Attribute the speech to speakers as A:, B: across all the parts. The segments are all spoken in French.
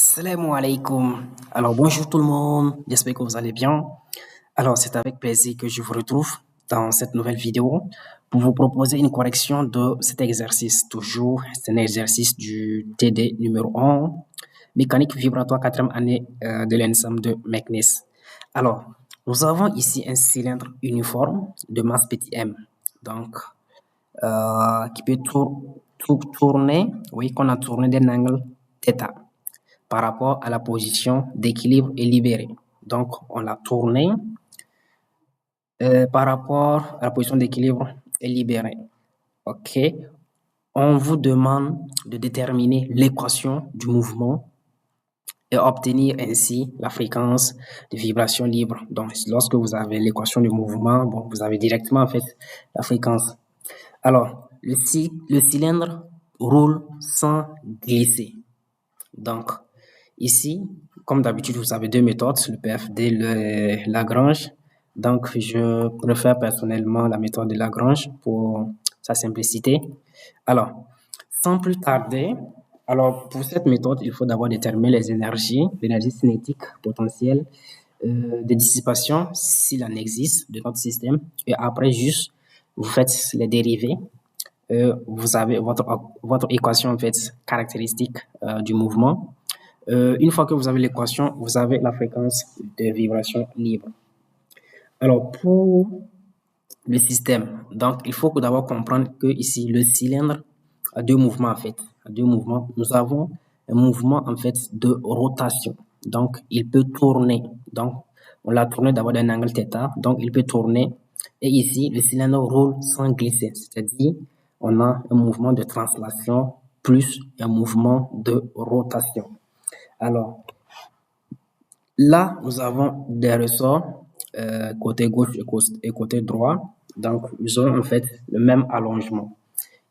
A: Assalamu alaikum. Alors bonjour tout le monde, j'espère que vous allez bien. Alors c'est avec plaisir que je vous retrouve dans cette nouvelle vidéo pour vous proposer une correction de cet exercice. Toujours, c'est un exercice du TD numéro 1, mécanique vibratoire 4e année de l'ENSAM de McNeese. Alors, nous avons ici un cylindre uniforme de masse petit m, donc qui peut tourner, oui, qu'on a tourné d'un angle θ par rapport à la position d'équilibre et libéré. Donc, on l'a tourné par rapport à la position d'équilibre et libéré. OK. On vous demande de déterminer l'équation du mouvement et obtenir ainsi la fréquence de vibration libre. Donc, lorsque vous avez l'équation du mouvement, bon, vous avez directement en fait la fréquence. Alors, le cylindre roule sans glisser. Donc, ici, comme d'habitude, vous avez deux méthodes, le PFD et le Lagrange. Donc, je préfère personnellement la méthode de Lagrange pour sa simplicité. Alors, sans plus tarder, pour cette méthode, il faut d'abord déterminer les énergies, l'énergie cinétique potentielle de dissipation, s'il en existe, de notre système. Et après, juste, vous faites les dérivés. Vous avez votre équation en fait caractéristique du mouvement. Une fois que vous avez l'équation, vous avez la fréquence de vibration libre. Alors, pour le système, donc il faut d'abord comprendre que ici, le cylindre a deux mouvements en fait. Deux mouvements. Nous avons un mouvement en fait de rotation. Donc, il peut tourner. Donc, on l'a tourné d'abord d'un angle θ. Donc, il peut tourner. Et ici, le cylindre roule sans glisser. C'est-à-dire, on a un mouvement de translation plus un mouvement de rotation. Alors, là, nous avons des ressorts côté gauche et côté droit. Donc, ils ont en fait le même allongement.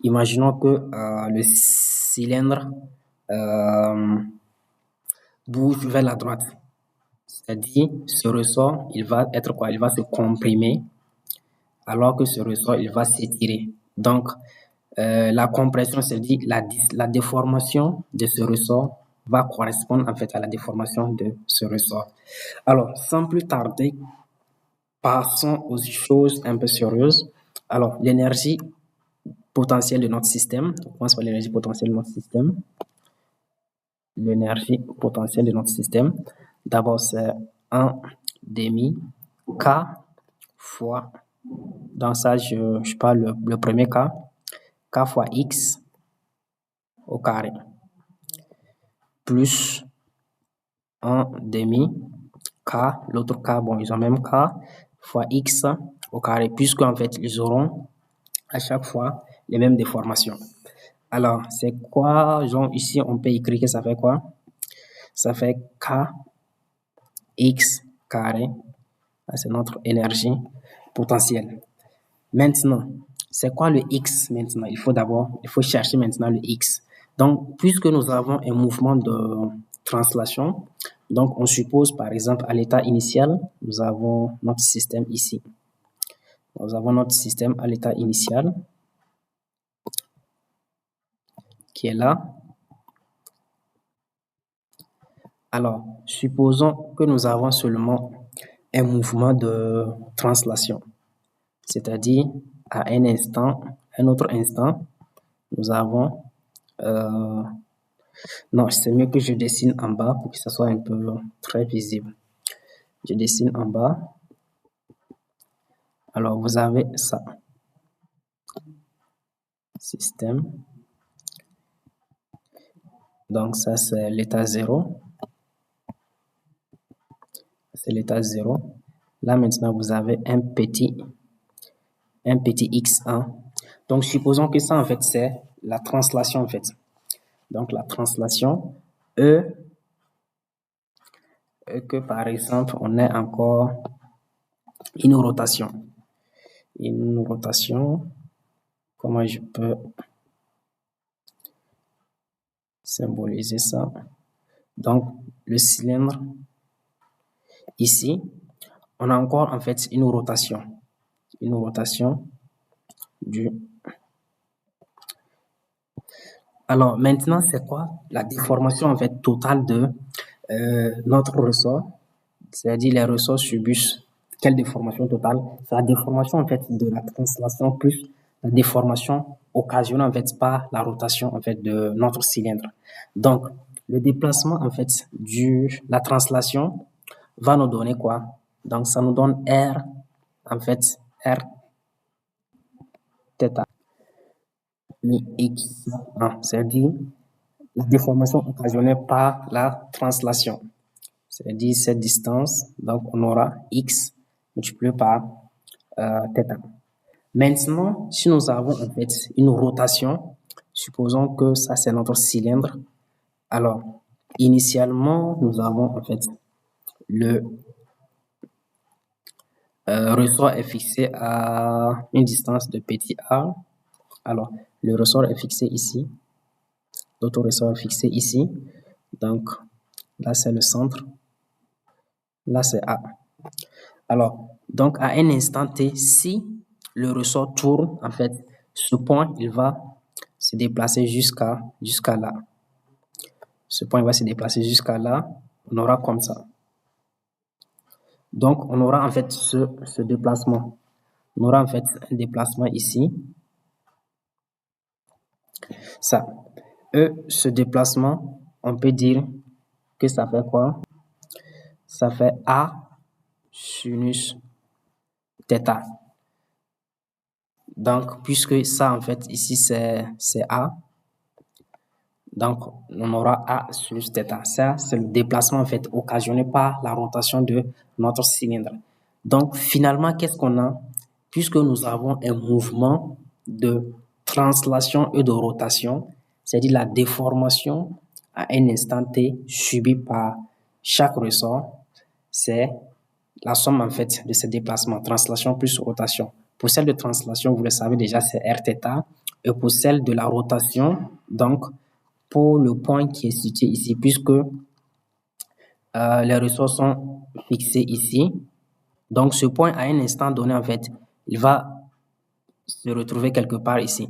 A: Imaginons que le cylindre bouge vers la droite. C'est-à-dire, ce ressort, il va être quoi? Il va se comprimer, alors que ce ressort, il va s'étirer. Donc, la compression, c'est-à-dire la déformation de ce ressort va correspondre en fait à la déformation de ce ressort. Alors, sans plus tarder, passons aux choses un peu sérieuses. Alors, l'énergie potentielle de notre système. On commence par l'énergie potentielle de notre système. L'énergie potentielle de notre système. D'abord, c'est 1 demi K fois, dans ça, je parle le premier K, K fois X au carré, plus 1 demi K, l'autre K, bon, ils ont même K, fois X au carré, puisque en fait, ils auront à chaque fois les mêmes déformations. Alors, c'est quoi? Genre, ici, on peut écrire que ça fait quoi? Ça fait K X carré. C'est notre énergie potentielle. Maintenant, c'est quoi le X maintenant? Il faut chercher maintenant le X. Donc, puisque nous avons un mouvement de translation, donc on suppose par exemple à l'état initial, nous avons notre système ici. Nous avons notre système à l'état initial qui est là. Alors, supposons que nous avons seulement un mouvement de translation, c'est-à-dire à un autre instant, nous avons non, c'est mieux que je dessine en bas pour que ça soit un peu très visible. Je dessine en bas. Alors, vous avez ça. Système. Donc, ça, c'est l'état 0. C'est l'état 0. Là, maintenant, vous avez un petit x1. Donc, supposons que ça, en fait, c'est la translation, en fait. Donc, la translation, que par exemple, on a encore une rotation. Une rotation, comment je peux symboliser ça? Donc, le cylindre, ici, on a encore en fait une rotation du Alors maintenant, c'est quoi la déformation en fait totale de notre ressort? C'est-à-dire les ressorts subissent quelle déformation totale? C'est la déformation en fait de la translation plus la déformation occasionnée en fait par la rotation en fait de notre cylindre. Donc le déplacement en fait la translation va nous donner quoi? Donc ça nous donne R en fait R θ. Le X, c'est-à-dire la déformation occasionnée par la translation. C'est-à-dire cette distance, donc on aura X multiplié par θ. Maintenant, si nous avons en fait une rotation, supposons que ça c'est notre cylindre. Alors, initialement, nous avons en fait le ressort est fixé à une distance de petit a. Alors, le ressort est fixé ici. L'autre ressort est fixé ici. Donc, là c'est le centre. Là c'est A. Alors, donc à un instant T, si le ressort tourne, en fait, ce point, il va se déplacer jusqu'à là. Ce point va se déplacer jusqu'à là. On aura comme ça. Donc, on aura en fait ce déplacement. On aura en fait un déplacement ici. Ça. Ce déplacement, on peut dire que ça fait quoi? Ça fait A sinus θ. Donc, puisque ça, en fait, ici, c'est A, donc on aura A sinus θ. Ça, c'est le déplacement, en fait, occasionné par la rotation de notre cylindre. Donc, finalement, qu'est-ce qu'on a? Puisque nous avons un mouvement de translation et de rotation, c'est-à-dire la déformation à un instant T subie par chaque ressort, c'est la somme en fait de ces déplacements, translation plus rotation. Pour celle de translation, vous le savez déjà, c'est Rθ. Et pour celle de la rotation, donc pour le point qui est situé ici, puisque les ressorts sont fixés ici, donc ce point à un instant donné, en fait, il va se retrouver quelque part ici.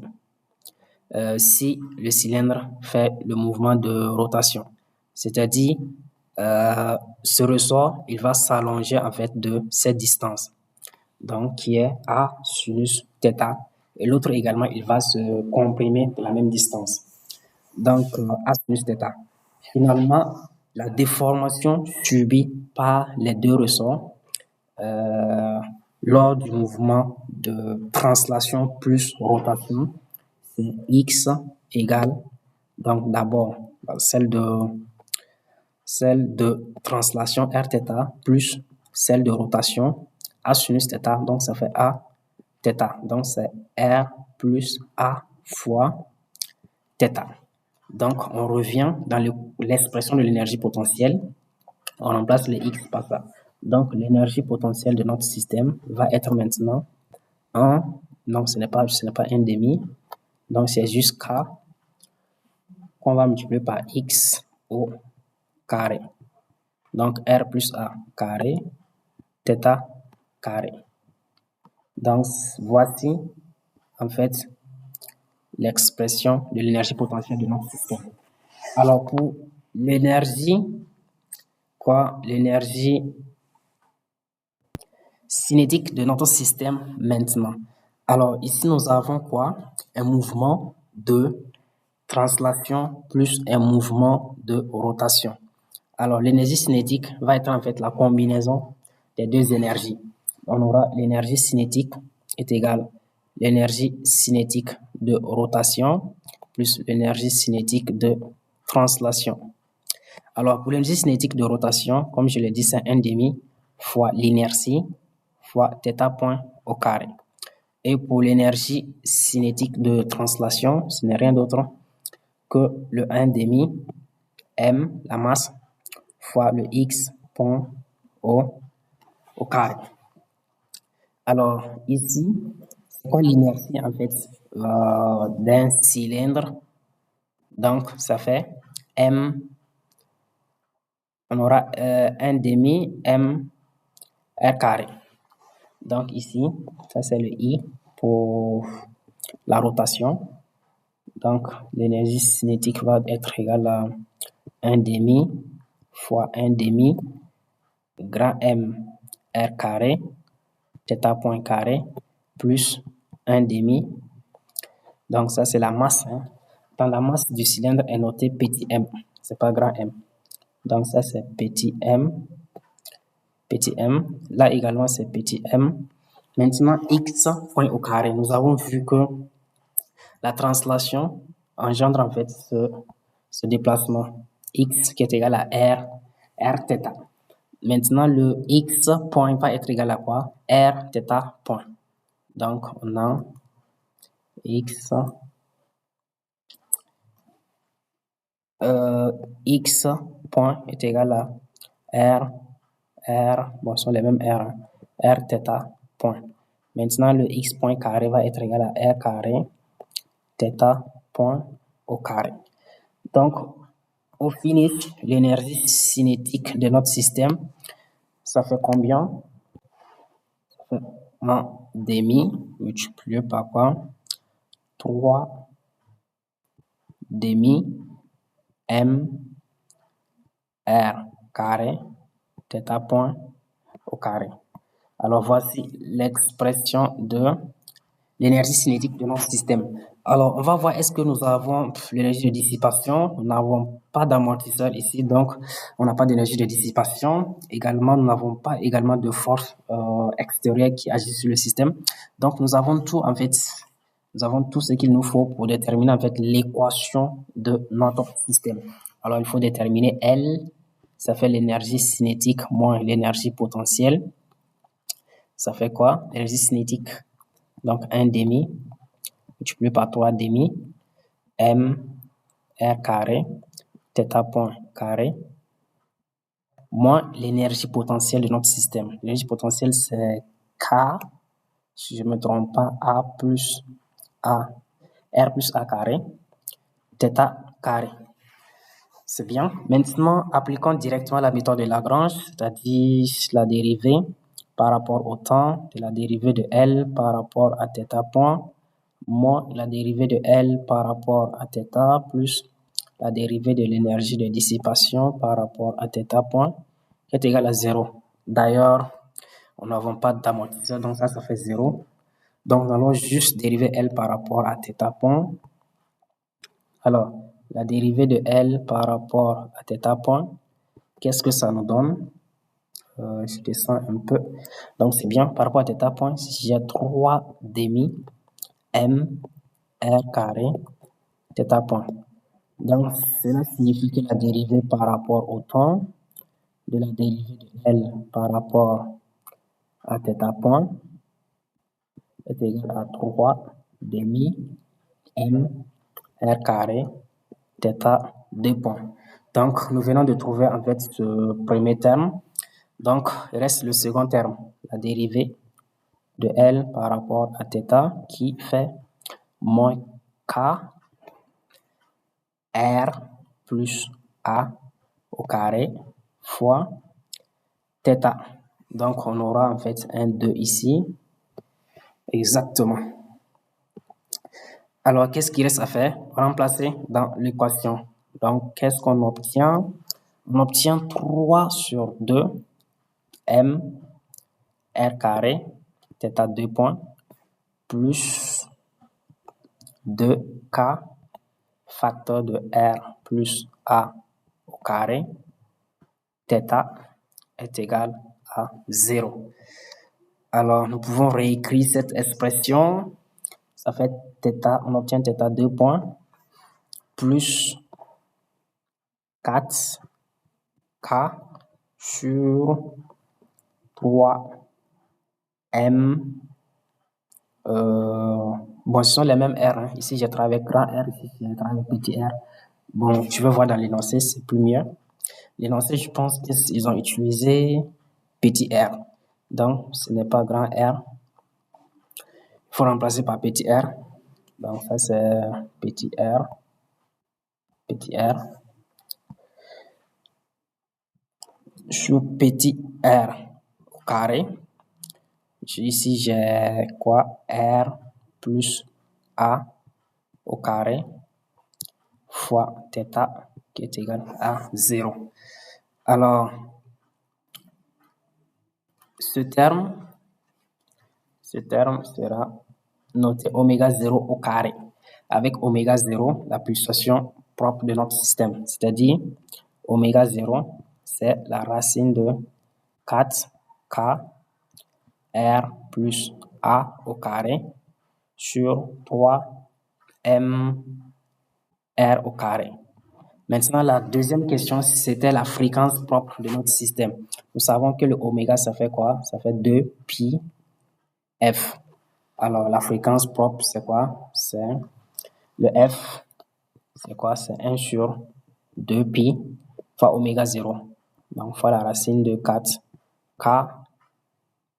A: Si le cylindre fait le mouvement de rotation. C'est-à-dire, ce ressort, il va s'allonger en fait de cette distance, donc qui est A sinus θ, et l'autre également, il va se comprimer de la même distance, donc A sinus θ. Finalement, la déformation subie par les deux ressorts lors du mouvement de translation plus rotation, c'est X égale, donc d'abord celle de translation Rθ plus celle de rotation A sinus θ, donc ça fait A θ. Donc c'est R plus A fois θ. Donc on revient dans l'expression de l'énergie potentielle, on remplace le X par ça. Donc l'énergie potentielle de notre système va être maintenant 1, non ce n'est pas 1 demi, donc c'est juste K qu'on va multiplier par X au carré. Donc R plus A carré, θ carré. Donc voici en fait l'expression de l'énergie potentielle de notre système. Alors pour l'énergie, l'énergie cinétique de notre système maintenant. Alors ici nous avons quoi? Un mouvement de translation plus un mouvement de rotation. Alors l'énergie cinétique va être en fait la combinaison des deux énergies. On aura l'énergie cinétique est égale l'énergie cinétique de rotation plus l'énergie cinétique de translation. Alors pour l'énergie cinétique de rotation, comme je l'ai dit, c'est 1 demi fois l'inertie fois θ point au carré. Et pour l'énergie cinétique de translation, ce n'est rien d'autre que le 1 demi m, la masse, fois le x point au carré. Alors ici, c'est quoi l'inertie en fait d'un cylindre? Donc ça fait m, on aura 1 demi m r carré. Donc ici, ça c'est le I pour la rotation. Donc, l'énergie cinétique va être égale à 1 demi fois 1 demi grand M R carré, θ point carré, plus 1 demi. Donc, ça, c'est la masse. Hein. Dans la masse du cylindre est noté petit m, c'est pas grand M. Donc, ça, c'est petit m. Petit m. Là également, c'est petit m. Maintenant, x point au carré. Nous avons vu que la translation engendre en fait ce déplacement x qui est égal à r θ. Maintenant, le x point va être égal à quoi? R θ point. Donc, on a x point est égal à bon, ce sont les mêmes R, hein, R θ point. Maintenant, le x point carré va être égal à R carré θ point au carré. Donc, au finish, l'énergie cinétique de notre système, ça fait combien? Ça fait 1 demi multiplié par quoi? 3 demi m r carré θ point au carré. Alors, voici l'expression de l'énergie cinétique de notre système. Alors, on va voir est-ce que nous avons l'énergie de dissipation. Nous n'avons pas d'amortisseur ici, donc on n'a pas d'énergie de dissipation. Également, nous n'avons pas également de force extérieure qui agit sur le système. Donc, nous avons tout en fait. Nous avons tout ce qu'il nous faut pour déterminer en fait l'équation de notre système. Alors, il faut déterminer L, ça fait l'énergie cinétique moins l'énergie potentielle. Ça fait quoi? L'énergie cinétique, donc 1 demi multiplié par 3 demi m r carré θ point carré moins l'énergie potentielle de notre système. L'énergie potentielle, c'est K, si je ne me trompe pas, A plus A, R plus A carré, θ carré. C'est bien. Maintenant, appliquons directement la méthode de Lagrange, c'est-à-dire la dérivée par rapport au temps de la dérivée de L par rapport à θ point moins la dérivée de L par rapport à θ plus la dérivée de l'énergie de dissipation par rapport à θ point qui est égal à 0. D'ailleurs, nous n'avons pas d'amortisseur, donc ça fait 0. Donc, nous allons juste dériver L par rapport à θ point. Alors, la dérivée de L par rapport à θ point, qu'est-ce que ça nous donne? Je descends un peu. Donc, c'est bien. Par rapport à θ point, j'ai 3 demi m r carré θ point. Donc, cela signifie que la dérivée par rapport au temps de la dérivée de L par rapport à θ point est égal à 3 demi m r carré θ 2 points. Donc, nous venons de trouver en fait ce premier terme. Donc, il reste le second terme, la dérivée de L par rapport à θ qui fait moins K R plus A au carré fois θ. Donc, on aura en fait un 2 ici. Exactement. Alors, qu'est-ce qu'il reste à faire? Remplacer dans l'équation. Donc, qu'est-ce qu'on obtient? On obtient 3 sur 2 m r carré θ 2 points plus 2k facteur de r plus a au carré θ est égal à 0. Alors, nous pouvons réécrire cette expression. Ça fait θ, on obtient θ 2 points plus 4k sur 3 m. Bon, ce sont les mêmes R. Hein. Ici, j'ai travaillé avec grand R, ici, j'ai travaillé avec petit r. Bon, tu veux voir dans l'énoncé, c'est plus mieux. L'énoncé, je pense qu'ils ont utilisé petit r. Donc, ce n'est pas grand R. Il faut remplacer par petit r. Donc, ça, c'est petit r. Petit r. Sur petit r au carré. Ici, j'ai quoi? R plus A au carré fois θ qui est égal à 0. Alors, ce terme sera noté oméga 0 au carré, avec oméga 0, la pulsation propre de notre système. C'est-à-dire, oméga 0, c'est la racine de 4K R plus A au carré sur 3M R au carré. Maintenant, la deuxième question, c'était la fréquence propre de notre système. Nous savons que le oméga, ça fait quoi? Ça fait 2 pi F. Alors, la fréquence propre, c'est quoi? C'est le F, c'est quoi? C'est 1 sur 2 pi fois oméga 0. Donc, fois la racine de 4K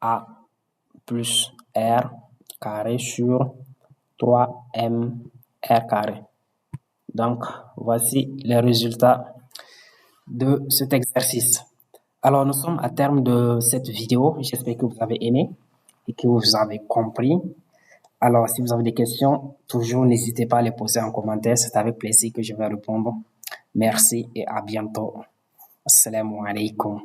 A: A plus R carré sur 3M R carré. Donc, voici les résultats de cet exercice. Alors, nous sommes à terme de cette vidéo. J'espère que vous avez aimé et que vous avez compris. Alors, si vous avez des questions, toujours n'hésitez pas à les poser en commentaire. C'est avec plaisir que je vais répondre. Merci et à bientôt. Assalamu alaikum.